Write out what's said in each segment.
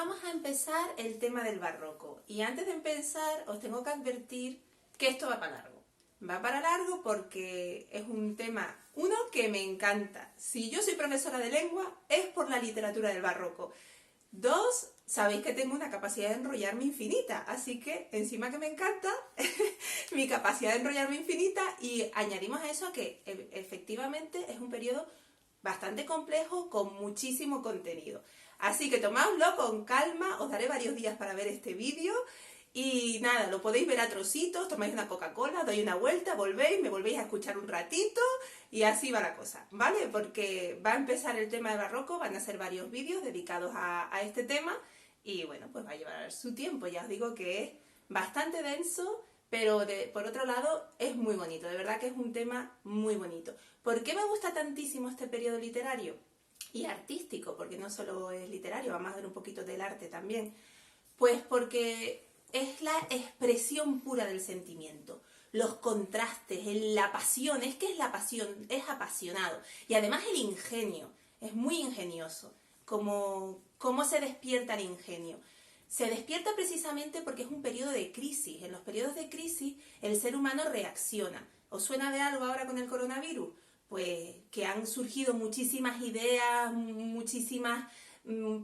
vamos a empezar el tema del barroco. Y antes de empezar, os tengo que advertir que esto va para largo. Va para largo porque es un tema, uno, que me encanta. Si yo soy profesora de lengua, es por la literatura del barroco. Dos, sabéis que tengo una capacidad de enrollarme infinita, así que encima que me encanta, mi capacidad de enrollarme infinita, y añadimos a eso que efectivamente es un periodo bastante complejo con muchísimo contenido. Así que tomadlo con calma, os daré varios días para ver este vídeo y nada, lo podéis ver a trocitos, tomáis una Coca-Cola, doy una vuelta, volvéis, me volvéis a escuchar un ratito y así va la cosa, ¿vale? Porque va a empezar el tema de barroco, van a ser varios vídeos dedicados a este tema y bueno, pues va a llevar su tiempo, ya os digo que es bastante denso, pero por otro lado es muy bonito, de verdad que es un tema muy bonito. ¿Por qué me gusta tantísimo este periodo literario y artístico? Porque no solo es literario, vamos a ver un poquito del arte también. Pues porque es la expresión pura del sentimiento, los contrastes, la pasión, es que es la pasión, es apasionado. Y además el ingenio, es muy ingenioso, cómo se despierta el ingenio. Se despierta precisamente porque es un periodo de crisis. En los periodos de crisis el ser humano reacciona. ¿Os suena de algo ahora con el coronavirus? Pues que han surgido muchísimas ideas, muchísimos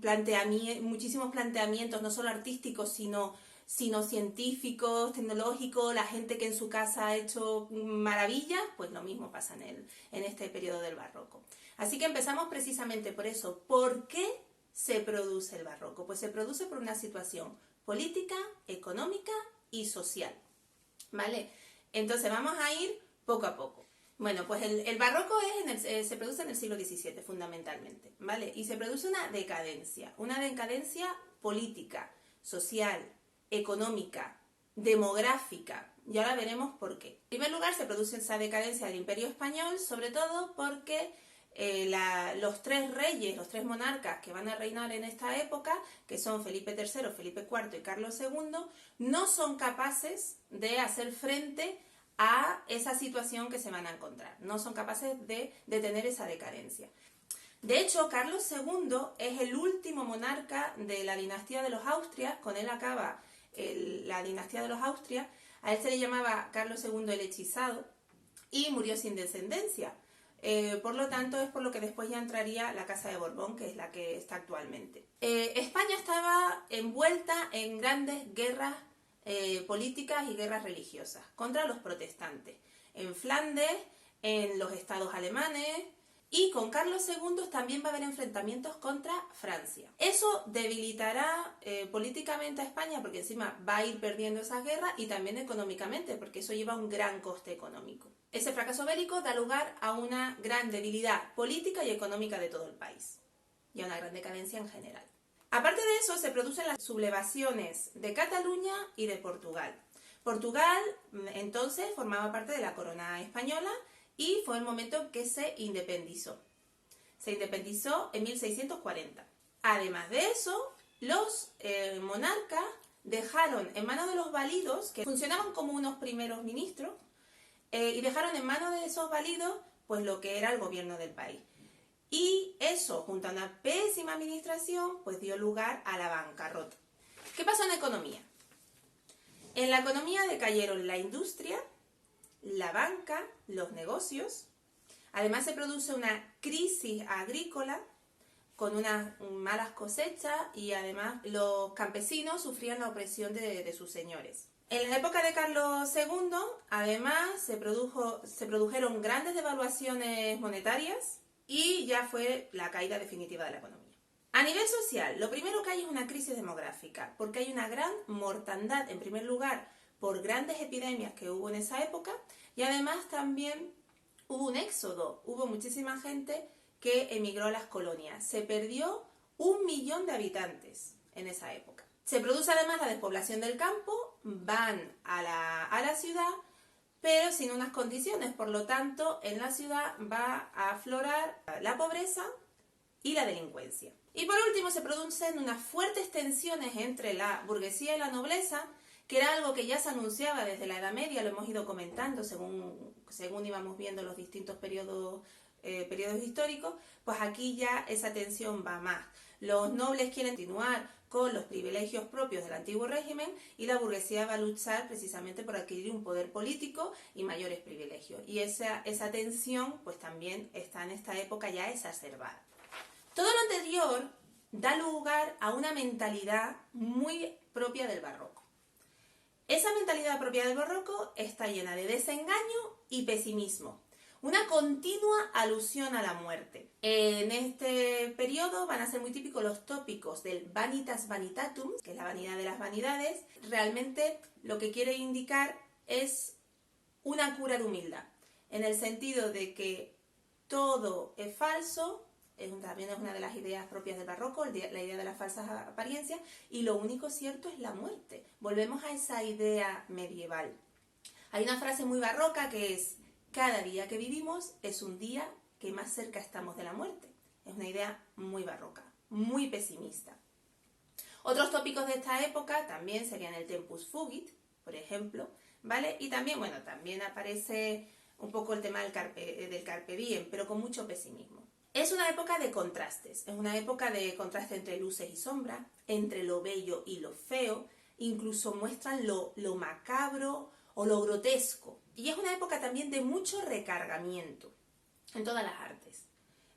planteamientos, no solo artísticos, sino científicos, tecnológicos, la gente que en su casa ha hecho maravillas, pues lo mismo pasa en este periodo del barroco. Así que empezamos precisamente por eso. ¿Por qué se produce el barroco? Pues se produce por una situación política, económica y social, ¿vale? Entonces vamos a ir poco a poco. Bueno, pues el barroco se produce en el siglo XVII fundamentalmente, ¿vale? Y se produce una decadencia política, social, económica, demográfica, y ahora veremos por qué. En primer lugar, se produce esa decadencia del Imperio Español, sobre todo porque los tres reyes, los tres monarcas que van a reinar en esta época, que son Felipe III, Felipe IV y Carlos II, no son capaces de hacer frente a esa situación que se van a encontrar. No son capaces de detener esa decadencia. De hecho, Carlos II es el último monarca de la dinastía de los Austrias. Con él acaba la dinastía de los Austrias. A él se le llamaba Carlos II el hechizado y murió sin descendencia. Por lo tanto, es por lo que después ya entraría la Casa de Borbón, que es la que está actualmente. España estaba envuelta en grandes guerras políticas y guerras religiosas contra los protestantes, en Flandes, en los estados alemanes, y con Carlos II también va a haber enfrentamientos contra Francia. Eso debilitará políticamente a España, porque encima va a ir perdiendo esas guerras, y también económicamente, porque eso lleva un gran coste económico. Ese fracaso bélico da lugar a una gran debilidad política y económica de todo el país, y a una gran decadencia en general. Aparte de eso, se producen las sublevaciones de Cataluña y de Portugal. Portugal, entonces, formaba parte de la corona española y fue el momento que se independizó. Se independizó en 1640. Además de eso, los monarcas dejaron en manos de los validos, que funcionaban como unos primeros ministros, y dejaron en manos de esos validos pues lo que era el gobierno del país. Y eso, junto a una pésima administración, pues dio lugar a la bancarrota. ¿Qué pasó en la economía? En la economía decayeron la industria, la banca, los negocios. Además se produce una crisis agrícola con unas malas cosechas, y además los campesinos sufrían la opresión de sus señores. En la época de Carlos II, además, se produjeron grandes devaluaciones monetarias, y ya fue la caída definitiva de la economía. A nivel social, lo primero que hay es una crisis demográfica, porque hay una gran mortandad, en primer lugar, por grandes epidemias que hubo en esa época, y además también hubo un éxodo, hubo muchísima gente que emigró a las colonias. Se perdió 1 millón de habitantes en esa época. Se produce además la despoblación del campo, van a la ciudad, pero sin unas condiciones. Por lo tanto, en la ciudad va a aflorar la pobreza y la delincuencia. Y por último, se producen unas fuertes tensiones entre la burguesía y la nobleza, que era algo que ya se anunciaba desde la Edad Media, lo hemos ido comentando según íbamos viendo los distintos periodos históricos. Pues aquí ya esa tensión va más. Los nobles quieren continuar con los privilegios propios del antiguo régimen, y la burguesía va a luchar precisamente por adquirir un poder político y mayores privilegios. Y esa tensión pues también está en esta época ya exacerbada. Todo lo anterior da lugar a una mentalidad muy propia del barroco. Esa mentalidad propia del barroco está llena de desengaño y pesimismo, una continua alusión a la muerte. En este periodo van a ser muy típicos los tópicos del vanitas vanitatum, que es la vanidad de las vanidades. Realmente lo que quiere indicar es una cura de humildad, en el sentido de que todo es falso. También es una de las ideas propias del barroco, la idea de las falsas apariencias, y lo único cierto es la muerte. Volvemos a esa idea medieval. Hay una frase muy barroca que es: cada día que vivimos es un día que más cerca estamos de la muerte. Es una idea muy barroca, muy pesimista. Otros tópicos de esta época también serían el tempus fugit, por ejemplo, ¿vale? Y también, también aparece un poco el tema del carpe diem, pero con mucho pesimismo. Es una época de contrastes, es una época de contraste entre luces y sombras, entre lo bello y lo feo, incluso muestran lo macabro o lo grotesco. Y es una época también de mucho recargamiento en todas las artes,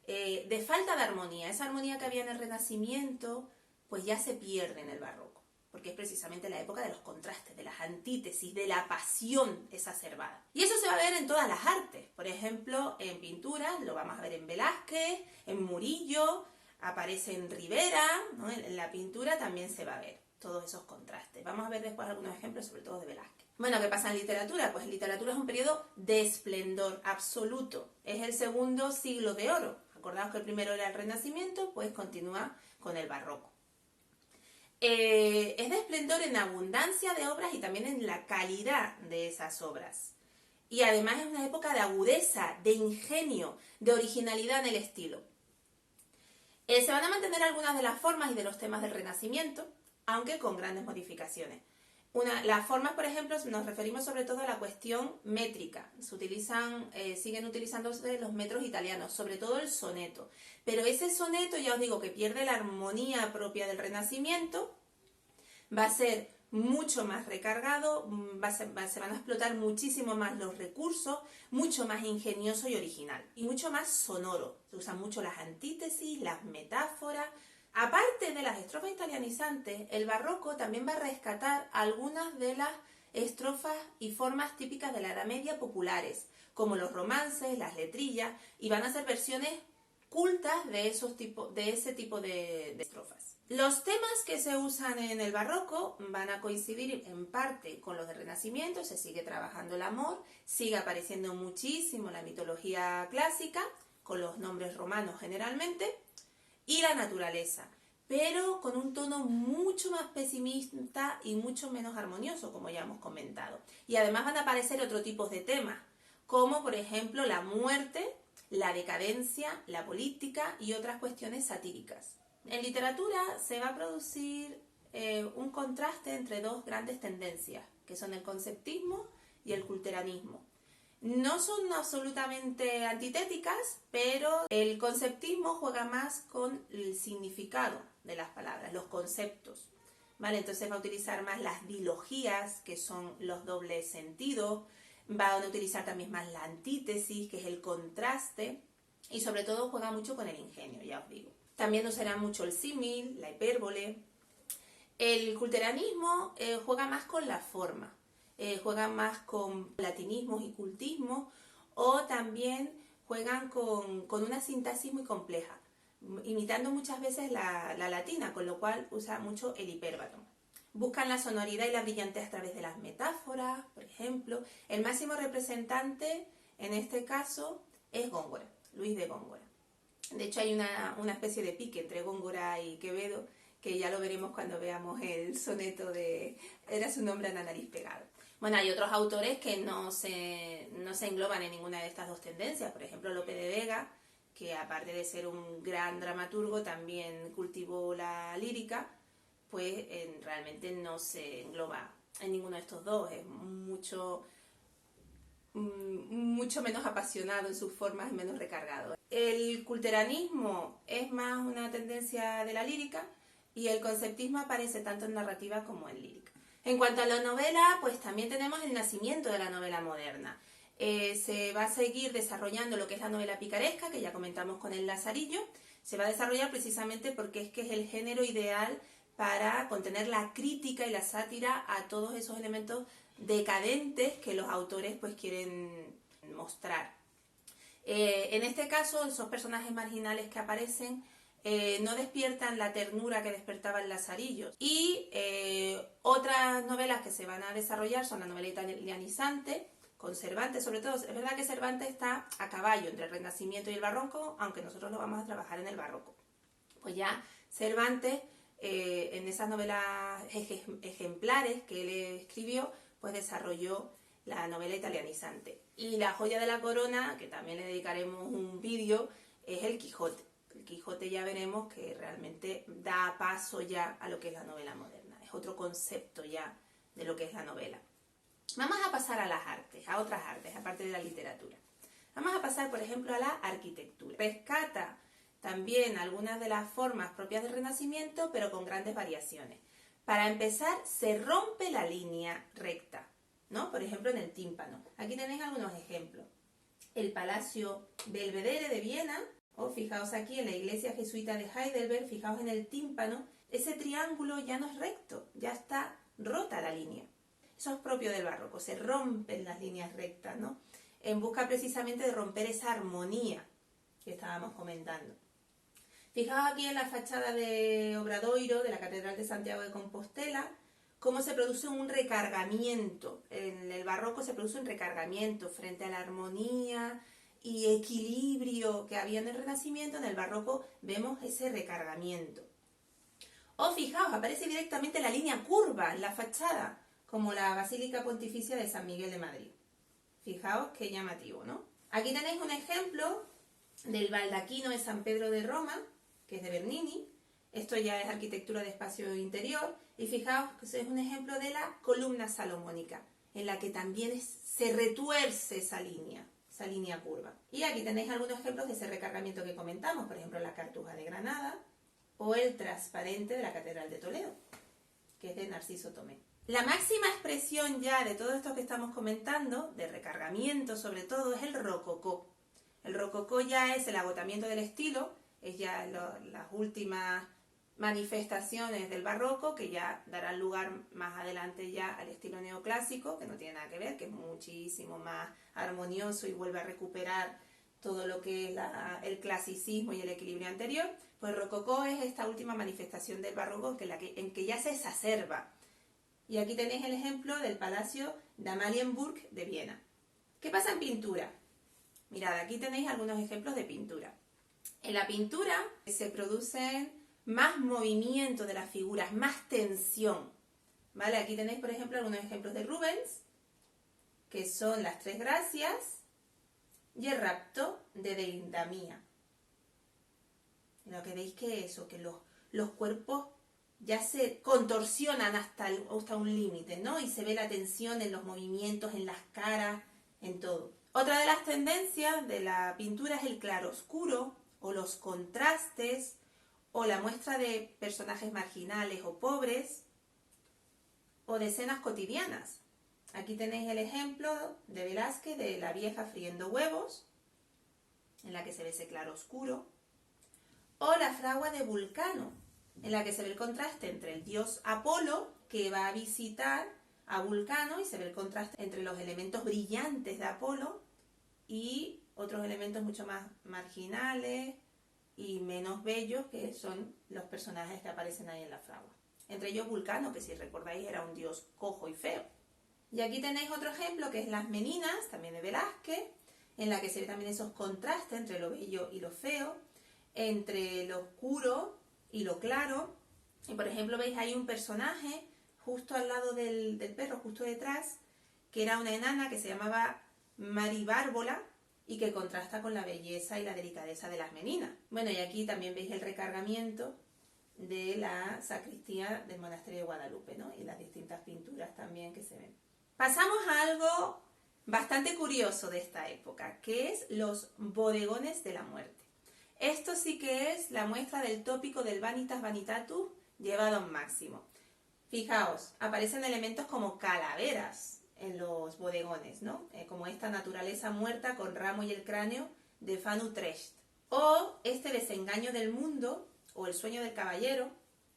de falta de armonía. Esa armonía que había en el Renacimiento pues ya se pierde en el barroco, porque es precisamente la época de los contrastes, de las antítesis, de la pasión exacerbada. Y eso se va a ver en todas las artes. Por ejemplo, en pintura lo vamos a ver en Velázquez, en Murillo, aparece en Rivera, ¿no? En la pintura también se va a ver todos esos contrastes. Vamos a ver después algunos ejemplos, sobre todo de Velázquez. Bueno, ¿qué pasa en literatura? Pues en literatura es un periodo de esplendor absoluto. Es el segundo siglo de oro. Acordaos que el primero era el Renacimiento, pues continúa con el barroco. Es de esplendor en abundancia de obras y también en la calidad de esas obras. Y además es una época de agudeza, de ingenio, de originalidad en el estilo. Se van a mantener algunas de las formas y de los temas del Renacimiento, aunque con grandes modificaciones. Las formas, por ejemplo, nos referimos sobre todo a la cuestión métrica. Siguen utilizándose los metros italianos, sobre todo el soneto. Pero ese soneto, ya os digo, que pierde la armonía propia del Renacimiento, va a ser mucho más recargado, se van a explotar muchísimo más los recursos, mucho más ingenioso y original, y mucho más sonoro. Se usan mucho las antítesis, las metáforas. Aparte de las estrofas italianizantes, el barroco también va a rescatar algunas de las estrofas y formas típicas de la Edad Media populares, como los romances, las letrillas, y van a ser versiones cultas de ese tipo de estrofas. Los temas que se usan en el barroco van a coincidir en parte con los del Renacimiento. Se sigue trabajando el amor, sigue apareciendo muchísimo la mitología clásica, con los nombres romanos generalmente, y la naturaleza, pero con un tono mucho más pesimista y mucho menos armonioso, como ya hemos comentado. Y además van a aparecer otro tipo de temas, como por ejemplo la muerte, la decadencia, la política y otras cuestiones satíricas. En literatura se va a producir un contraste entre dos grandes tendencias, que son el conceptismo y el culteranismo. No son absolutamente antitéticas, pero el conceptismo juega más con el significado de las palabras, los conceptos, ¿vale? Entonces va a utilizar más las dilogías, que son los dobles sentidos, van a utilizar también más la antítesis, que es el contraste, y sobre todo juega mucho con el ingenio, ya os digo. También usará mucho el símil, la hipérbole. El culteranismo juega más con la forma. Juegan más con latinismos y cultismos, o también juegan con una sintaxis muy compleja, imitando muchas veces la latina, con lo cual usa mucho el hipérbato. Buscan la sonoridad y la brillantez a través de las metáforas, por ejemplo. El máximo representante en este caso es Góngora, Luis de Góngora. De hecho hay una especie de pique entre Góngora y Quevedo, que ya lo veremos cuando veamos el soneto de Era su nombre a la nariz pegado. Bueno, hay otros autores que no se engloban en ninguna de estas dos tendencias. Por ejemplo, Lope de Vega, que aparte de ser un gran dramaturgo, también cultivó la lírica, pues realmente no se engloba en ninguno de estos dos. Es mucho menos apasionado en sus formas y menos recargado. El culteranismo es más una tendencia de la lírica, y el conceptismo aparece tanto en narrativa como en lírica. En cuanto a la novela, pues también tenemos el nacimiento de la novela moderna. Se va a seguir desarrollando lo que es la novela picaresca, que ya comentamos con el Lazarillo. Se va a desarrollar precisamente porque es que es el género ideal para contener la crítica y la sátira a todos esos elementos decadentes que los autores pues quieren mostrar. En este caso, esos personajes marginales que aparecen no despiertan la ternura que despertaba el Lazarillo. Y otras novelas que se van a desarrollar son la novela italianizante, con Cervantes sobre todo. Es verdad que Cervantes está a caballo entre el Renacimiento y el Barroco, aunque nosotros lo vamos a trabajar en el Barroco. Pues ya Cervantes, en esas novelas ejemplares que él escribió, pues desarrolló la novela italianizante. Y la joya de la corona, que también le dedicaremos un vídeo, es el Quijote. El Quijote ya veremos que realmente da paso ya a lo que es la novela moderna. Es otro concepto ya de lo que es la novela. Vamos a pasar a las artes, a otras artes, aparte de la literatura. Vamos a pasar, por ejemplo, a la arquitectura. Rescata también algunas de las formas propias del Renacimiento, pero con grandes variaciones. Para empezar, se rompe la línea recta, ¿no? Por ejemplo, en el tímpano. Aquí tenéis algunos ejemplos. El Palacio Belvedere de Viena, o fijaos aquí en la iglesia jesuita de Heidelberg, fijaos en el tímpano, ese triángulo ya no es recto, ya está rota la línea. Eso es propio del barroco, se rompen las líneas rectas, ¿no? En busca precisamente de romper esa armonía que estábamos comentando. Fijaos aquí en la fachada de Obradoiro, de la Catedral de Santiago de Compostela, cómo se produce un recargamiento. En el barroco se produce un recargamiento frente a la armonía y equilibrio que había en el Renacimiento. En el barroco vemos ese recargamiento. O fijaos, aparece directamente la línea curva en la fachada, como la Basílica Pontificia de San Miguel de Madrid. Fijaos qué llamativo, ¿no? Aquí tenéis un ejemplo del baldaquino de San Pedro de Roma, que es de Bernini. Esto ya es arquitectura de espacio interior. Y fijaos que es un ejemplo de la columna salomónica, en la que también se retuerce esa línea curva. Y aquí tenéis algunos ejemplos de ese recargamiento que comentamos, por ejemplo, la Cartuja de Granada o el transparente de la Catedral de Toledo, que es de Narciso Tomé. La máxima expresión ya de todo esto que estamos comentando, de recargamiento sobre todo, es el rococó. El rococó ya es el agotamiento del estilo, es ya las últimas manifestaciones del barroco, que ya darán lugar más adelante ya al estilo neoclásico, que no tiene nada que ver, que es muchísimo más armonioso y vuelve a recuperar todo lo que es el clasicismo y el equilibrio anterior. Pues el rococó es esta última manifestación del barroco en que ya se exacerba. Y aquí tenéis el ejemplo del Palacio de Amalienburg de Viena. ¿Qué pasa en pintura? Mirad, aquí tenéis algunos ejemplos de pintura. En la pintura se producen más movimiento de las figuras, más tensión. ¿Vale? Aquí tenéis, por ejemplo, algunos ejemplos de Rubens, que son las Tres Gracias y el Rapto de Deidamía. Lo que veis que eso, que los cuerpos ya se contorsionan hasta un límite, ¿no? Y se ve la tensión en los movimientos, en las caras, en todo. Otra de las tendencias de la pintura es el claroscuro, o los contrastes, o la muestra de personajes marginales o pobres, o de escenas cotidianas. Aquí tenéis el ejemplo de Velázquez de La vieja friendo huevos, en la que se ve ese claroscuro, o la fragua de Vulcano, en la que se ve el contraste entre el dios Apolo, que va a visitar a Vulcano, y se ve el contraste entre los elementos brillantes de Apolo y otros elementos mucho más marginales y menos bellos, que son los personajes que aparecen ahí en la fragua. Entre ellos Vulcano, que si recordáis era un dios cojo y feo. Y aquí tenéis otro ejemplo, que es Las Meninas, también de Velázquez, en la que se ve también esos contrastes entre lo bello y lo feo, entre lo oscuro y lo claro. Y por ejemplo veis ahí un personaje justo al lado del perro, justo detrás, que era una enana que se llamaba Maribárbola y que contrasta con la belleza y la delicadeza de Las Meninas. Bueno, y aquí también veis el recargamiento de la sacristía del monasterio de Guadalupe, ¿no? Y las distintas pinturas también que se ven. Pasamos a algo bastante curioso de esta época, que es los bodegones de la muerte. Esto sí que es la muestra del tópico del Vanitas Vanitatum llevado a un máximo. Fijaos, aparecen elementos como calaveras en los bodegones, ¿no? Como esta naturaleza muerta con ramo y el cráneo de Van Utrecht. O este desengaño del mundo, o el sueño del caballero,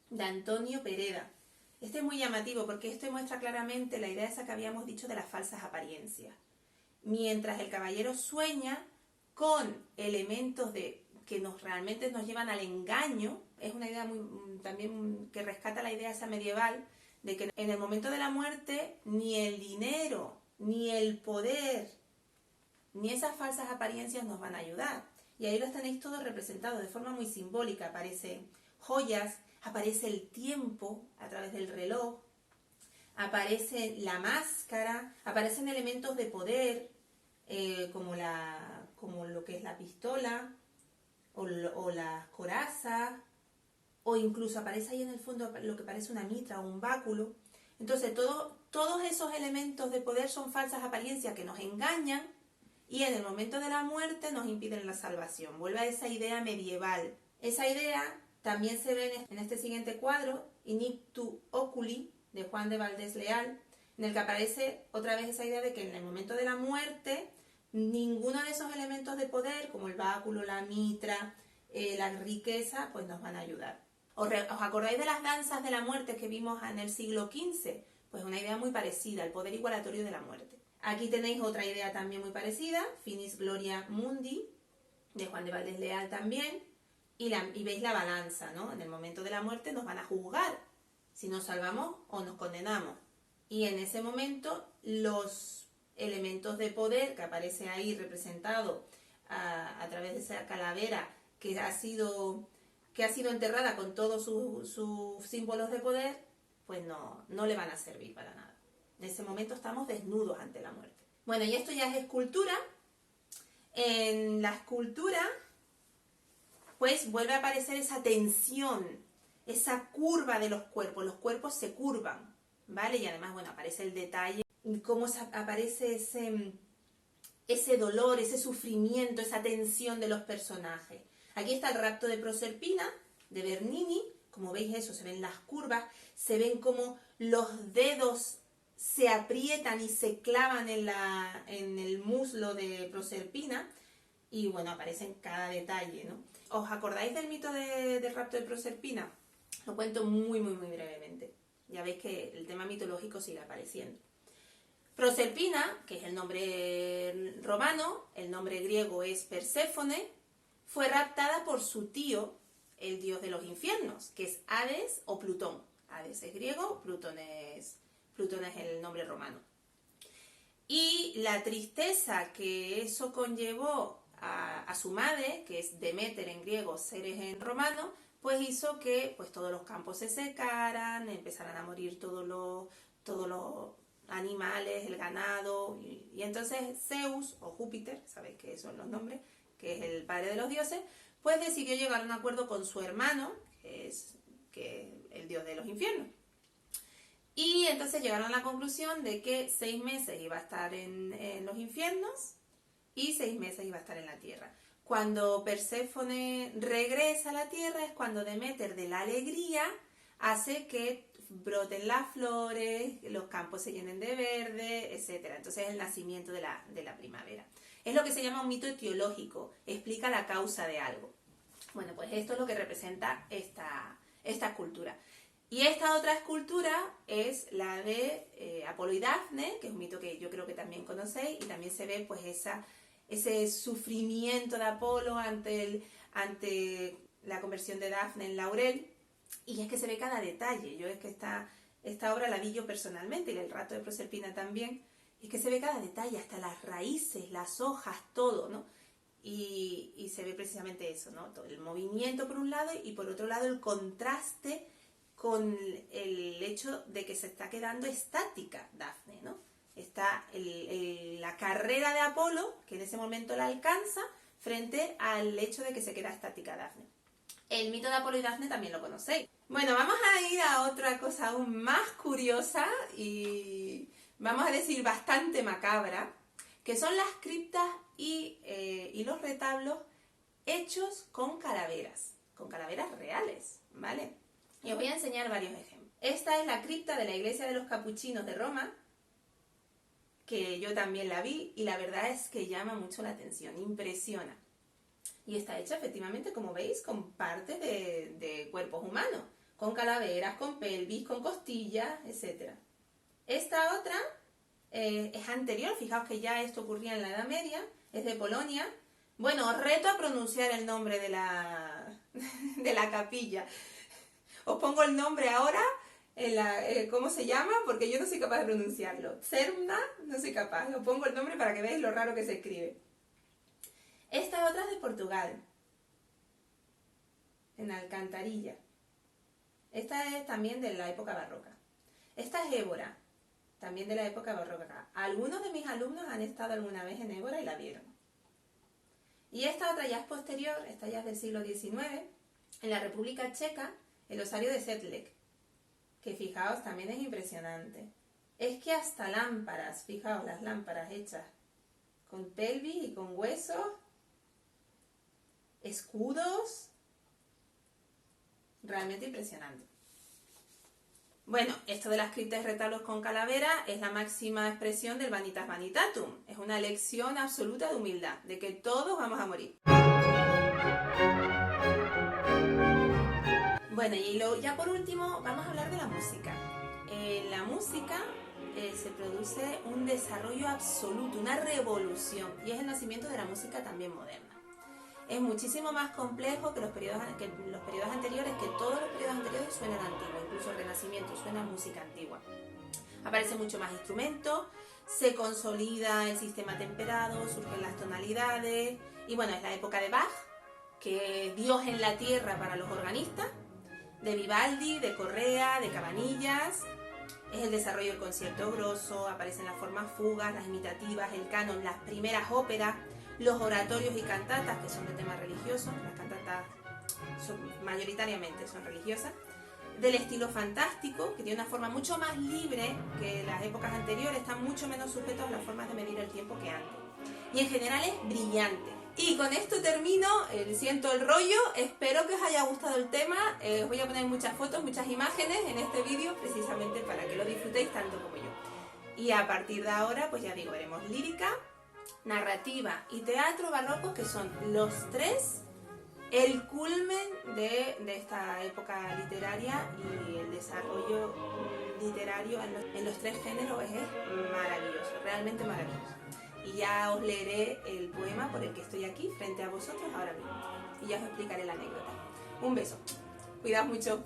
de Antonio Pereda. Este es muy llamativo porque esto muestra claramente la idea esa que habíamos dicho de las falsas apariencias. Mientras el caballero sueña con elementos que realmente nos llevan al engaño, es una idea también que rescata la idea esa medieval de que en el momento de la muerte ni el dinero, ni el poder, ni esas falsas apariencias nos van a ayudar. Y ahí los tenéis todos representados de forma muy simbólica. Aparecen joyas, aparece el tiempo a través del reloj, aparece la máscara, aparecen elementos de poder, como lo que es la pistola, o las corazas, o incluso aparece ahí en el fondo lo que parece una mitra o un báculo. Entonces todos esos elementos de poder son falsas apariencias que nos engañan y en el momento de la muerte nos impiden la salvación. Vuelve a esa idea medieval. Esa idea también se ve en este siguiente cuadro, Inictu Oculi, de Juan de Valdés Leal, en el que aparece otra vez esa idea de que en el momento de la muerte ninguno de esos elementos de poder, como el báculo, la mitra, la riqueza, pues nos van a ayudar. ¿Os acordáis de las danzas de la muerte que vimos en el siglo XV? Pues una idea muy parecida, el poder igualatorio de la muerte. Aquí tenéis otra idea también muy parecida, Finis Gloria Mundi, de Juan de Valdés Leal también, y veis la balanza, ¿no? En el momento de la muerte nos van a juzgar si nos salvamos o nos condenamos. Y en ese momento los elementos de poder que aparece ahí representado a través de esa calavera que ha sido enterrada con todos sus símbolos de poder, pues no le van a servir para nada. En ese momento estamos desnudos ante la muerte. Bueno, y esto ya es escultura. En la escultura, pues vuelve a aparecer esa tensión, esa curva de los cuerpos se curvan, ¿vale? Y además, bueno, aparece el detalle, cómo aparece ese dolor, ese sufrimiento, esa tensión de los personajes. Aquí está el rapto de Proserpina, de Bernini, como veis eso, se ven las curvas, se ven como los dedos se aprietan y se clavan en el muslo de Proserpina, y bueno, aparecen cada detalle, ¿no? ¿Os acordáis del mito del rapto de Proserpina? Lo cuento muy, muy, muy brevemente. Ya veis que el tema mitológico sigue apareciendo. Proserpina, que es el nombre romano, el nombre griego es Perséfone, fue raptada por su tío, el dios de los infiernos, que es Hades o Plutón. Hades es griego, Plutón es el nombre romano. Y la tristeza que eso conllevó a su madre, que es Deméter en griego, Ceres en romano, pues hizo que pues, todos los campos se secaran, empezaran a morir todos los animales, el ganado, y entonces Zeus o Júpiter, sabéis que son los nombres, que es el padre de los dioses, pues decidió llegar a un acuerdo con su hermano, que es el dios de los infiernos. Y entonces llegaron a la conclusión de que 6 meses iba a estar en los infiernos y 6 meses iba a estar en la tierra. Cuando Perséfone regresa a la tierra es cuando Deméter, de la alegría, hace que broten las flores, los campos se llenen de verde, etc. Entonces es el nacimiento de la primavera. Es lo que se llama un mito etiológico, explica la causa de algo. Bueno, pues esto es lo que representa esta escultura. Y esta otra escultura es la de Apolo y Dafne, que es un mito que yo creo que también conocéis, y también se ve pues ese sufrimiento de Apolo ante la conversión de Dafne en laurel, y es que se ve cada detalle. Yo es que esta obra la vi yo personalmente, y el rato de Proserpina también, es que se ve cada detalle, hasta las raíces, las hojas, todo, ¿no? Y se ve precisamente eso, ¿no? Todo el movimiento por un lado y por otro lado el contraste con el hecho de que se está quedando estática Dafne, ¿no? Está la carrera de Apolo, que en ese momento la alcanza, frente al hecho de que se queda estática Dafne. El mito de Apolo y Dafne también lo conocéis. Bueno, vamos a ir a otra cosa aún más curiosa y vamos a decir bastante macabra, que son las criptas y los retablos hechos con calaveras reales, ¿vale? Y os voy a enseñar varios ejemplos. Esta es la cripta de la iglesia de los capuchinos de Roma, que yo también la vi y la verdad es que llama mucho la atención, impresiona. Y está hecha efectivamente, como veis, con partes de cuerpos humanos, con calaveras, con pelvis, con costillas, etc. Esta otra es anterior, fijaos que ya esto ocurría en la Edad Media, es de Polonia. Bueno, os reto a pronunciar el nombre de la capilla. Os pongo el nombre ahora, ¿cómo se llama? Porque yo no soy capaz de pronunciarlo. Cerna, no soy capaz. Os pongo el nombre para que veáis lo raro que se escribe. Esta otra es de Portugal, en Alcantarilla. Esta es también de la época barroca. Esta es Évora, también de la época barroca. Algunos de mis alumnos han estado alguna vez en Évora y la vieron. Y esta otra ya es posterior, esta ya es del siglo XIX, en la República Checa, el osario de Sedlec, que fijaos también es impresionante. Es que hasta lámparas, fijaos las lámparas hechas con pelvis y con huesos, escudos, realmente impresionante. Bueno, esto de las criptas y retablos con calavera es la máxima expresión del Vanitas Vanitatum. Es una lección absoluta de humildad, de que todos vamos a morir. Bueno, y ya por último vamos a hablar de la música. En la música se produce un desarrollo absoluto, una revolución, y es el nacimiento de la música también moderna. Es muchísimo más complejo que los periodos anteriores, que todos los periodos anteriores suenan antiguos, incluso el Renacimiento suena música antigua. Aparecen mucho más instrumentos, se consolida el sistema temperado, surgen las tonalidades, y bueno, es la época de Bach, que es Dios en la tierra para los organistas, de Vivaldi, de Correa, de Cabanillas. Es el desarrollo del concierto grosso, aparecen las formas fugas, las imitativas, el canon, las primeras óperas, los oratorios y cantatas, que son de tema religioso, las cantatas mayoritariamente son religiosas, del estilo fantástico, que tiene una forma mucho más libre que las épocas anteriores, están mucho menos sujetos a las formas de medir el tiempo que antes. Y en general es brillante. Y con esto termino, siento el rollo, espero que os haya gustado el tema, os voy a poner muchas fotos, muchas imágenes en este vídeo, precisamente para que lo disfrutéis tanto como yo. Y a partir de ahora, pues ya digo, veremos lírica, narrativa y teatro barroco, que son los tres el culmen de esta época literaria, y el desarrollo literario en los tres géneros es maravilloso, realmente maravilloso. Y ya os leeré el poema por el que estoy aquí frente a vosotros ahora mismo, y ya os explicaré la anécdota. Un beso, cuidaos mucho.